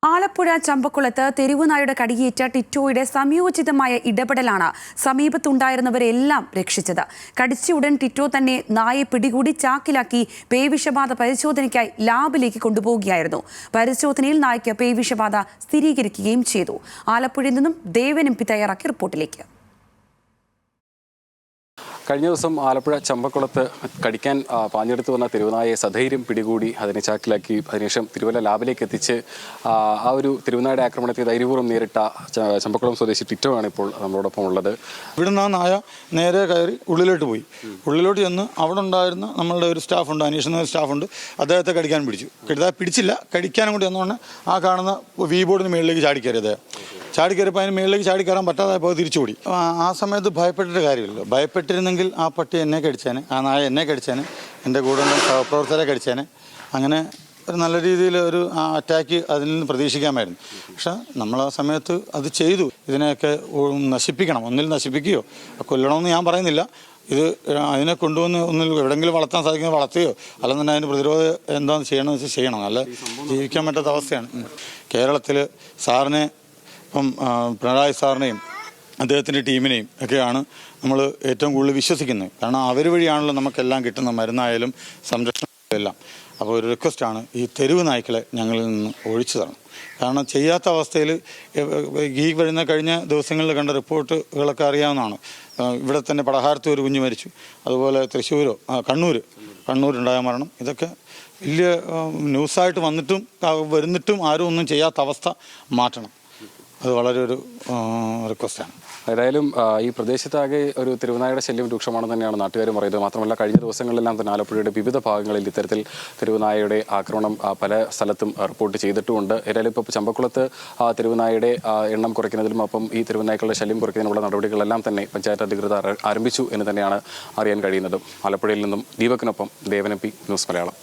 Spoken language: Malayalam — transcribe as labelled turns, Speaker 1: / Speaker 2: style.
Speaker 1: ആലപ്പുഴ ചമ്പക്കുളത്ത് തെരുവുനായുടെ കടിയേറ്റ ടിറ്റോയുടെ സംയോജിതമായ ഇടപെടലാണ് സമീപത്തുണ്ടായിരുന്നവരെല്ലാം രക്ഷിച്ചത്. കടിച്ച ഉടൻ ടിറ്റോ തന്നെ നായെ പിടികൂടി ചാക്കിലാക്കി പേവിഷബാധ പരിശോധനയ്ക്കായി ലാബിലേക്ക് കൊണ്ടുപോവുകയായിരുന്നു. പരിശോധനയിൽ നായ്ക്ക് പേവിഷബാധ സ്ഥിരീകരിക്കുകയും ചെയ്തു. ആലപ്പുഴയിൽ നിന്നും ദേവൻ എം.പി. തയ്യാറാക്കിയ റിപ്പോർട്ടിലേക്ക്.
Speaker 2: കഴിഞ്ഞ ദിവസം ആലപ്പുഴ ചമ്പക്കുളത്ത് കടിക്കാൻ പാഞ്ഞെടുത്ത് വന്ന തെരുവുനായെ സധൈര്യം പിടികൂടി അതിനെ ചാക്കിലാക്കി അതിനുശേഷം തിരുവല്ല ലാബിലേക്ക് എത്തിച്ച് ആ ഒരു തെരുവുനായുടെ ആക്രമണത്തെ ധൈര്യപൂർവ്വം നേരിട്ട ചമ്പക്കുളം സ്വദേശി ടിറ്റോ ആണ് ഇപ്പോൾ നമ്മളോടൊപ്പം ഉള്ളത്.
Speaker 3: ഇവിടുന്ന് ആ നായ നേരെ കയറി ഉള്ളിലോട്ട് പോയി. ഉള്ളിലോട്ട് ചെന്ന് അവിടെ ഉണ്ടായിരുന്ന നമ്മളുടെ ഒരു സ്റ്റാഫുണ്ട്, അന്വേഷണ സ്റ്റാഫുണ്ട്, അദ്ദേഹത്തെ കടിക്കാൻ പിടിച്ചില്ല. കടിക്കാനും കൂടി വന്നുകൊണ്ട് ആ കാണുന്ന വി ബോർഡിന് മുകളിലേക്ക് ചാടിക്കയറിയത്. ചാടിക്കയറിയപ്പോൾ അതിന് മുകളിലേക്ക് ചാടിക്കയറാൻ പറ്റാതായപ്പോൾ തിരിച്ചുകൂടി. ആ സമയത്ത് ഭയപ്പെട്ടിട്ട് കാര്യമില്ലല്ലോ. ഭയപ്പെട്ടിരുന്നെങ്കിൽ ആ പട്ടി എന്നെ കടിച്ചേനെ, ആ നായ എന്നെ കടിച്ചേനെ, എൻ്റെ കൂടെ സഹപ്രവർത്തകരെ കടിച്ചേനെ. അങ്ങനെ ഒരു നല്ല രീതിയിൽ ഒരു അറ്റാക്ക് അതിൽ നിന്ന് പ്രതീക്ഷിക്കാമായിരുന്നു. പക്ഷെ നമ്മൾ ആ സമയത്ത് അത് ചെയ്തു. ഇതിനെയൊക്കെ നശിപ്പിക്കണം, ഒന്നിൽ നശിപ്പിക്കുകയോ കൊല്ലണമെന്ന് ഞാൻ പറയുന്നില്ല. ഇത് അതിനെ കൊണ്ടുവന്ന് ഒന്നിൽ എവിടെയെങ്കിലും വളർത്താൻ സാധിക്കുന്ന വളർത്തുകയോ അല്ലെന്നുണ്ടെങ്കിൽ അതിന് പ്രതിരോധം എന്താണെന്ന് ചെയ്യണമെന്ന് വെച്ചാൽ ചെയ്യണം. അല്ല ജീവിക്കാൻ പറ്റാത്ത അവസ്ഥയാണ്. കേരളത്തിൽ സാറിനെ ഇപ്പം പിണറായി സാറിനെയും അദ്ദേഹത്തിൻ്റെ ടീമിനെയും ഒക്കെയാണ് നമ്മൾ ഏറ്റവും കൂടുതൽ വിശ്വസിക്കുന്നത്. കാരണം അവർ വഴിയാണല്ലോ നമുക്കെല്ലാം കിട്ടുന്ന മരുന്നായാലും സംരക്ഷണം എല്ലാം. അപ്പോൾ ഒരു റിക്വസ്റ്റാണ്, ഈ തെരുവ് നായ്ക്കളെ ഞങ്ങളിൽ നിന്ന് ഒഴിച്ചു തരണം. കാരണം ചെയ്യാത്ത അവസ്ഥയിൽ ഈ കഴിഞ്ഞ ദിവസങ്ങളിൽ കണ്ട റിപ്പോർട്ടുകളൊക്കെ അറിയാവുന്നതാണ്. ഇവിടെ തന്നെ പടഹാരത്ത് ഒരു കുഞ്ഞ് മരിച്ചു, അതുപോലെ തൃശ്ശൂരോ കണ്ണൂരുണ്ടായ മരണം. ഇതൊക്കെ വലിയ ന്യൂസായിട്ട് വരുന്നിട്ടും ആരും ഒന്നും ചെയ്യാത്ത അവസ്ഥ മാറ്റണം. അത് വളരെ ഒരു റിക്വസ്റ്റാണ്.
Speaker 2: ഏതായാലും ഈ പ്രദേശത്താകെ ഒരു തെരുവുനായുടെ ശല്യം രൂക്ഷമാണെന്ന് തന്നെയാണ് നാട്ടുകാർ പറയുന്നത്. മാത്രമല്ല കഴിഞ്ഞ ദിവസങ്ങളിലെല്ലാം തന്നെ ആലപ്പുഴയുടെ വിവിധ ഭാഗങ്ങളിൽ ഇത്തരത്തിൽ തെരുവുനായയുടെ ആക്രമണം പല സ്ഥലത്തും റിപ്പോർട്ട് ചെയ്തിട്ടുമുണ്ട്. ഏതായാലും ഇപ്പോൾ ചമ്പക്കുളത്ത് തെരുവുനായയുടെ എണ്ണം കുറയ്ക്കുന്നതിലും ഒപ്പം ഈ തെരുവുനായ്ക്കളുടെ ശല്യം കുറയ്ക്കുന്നതിനുള്ള നടപടികളെല്ലാം തന്നെ പഞ്ചായത്ത് അധികൃതർ ആരംഭിച്ചു എന്ന് തന്നെയാണ് അറിയാൻ കഴിയുന്നത്. ആലപ്പുഴയിൽ നിന്നും ദീപകിനൊപ്പം ദേവൻ എം.പി. ന്യൂസ് മലയാളം.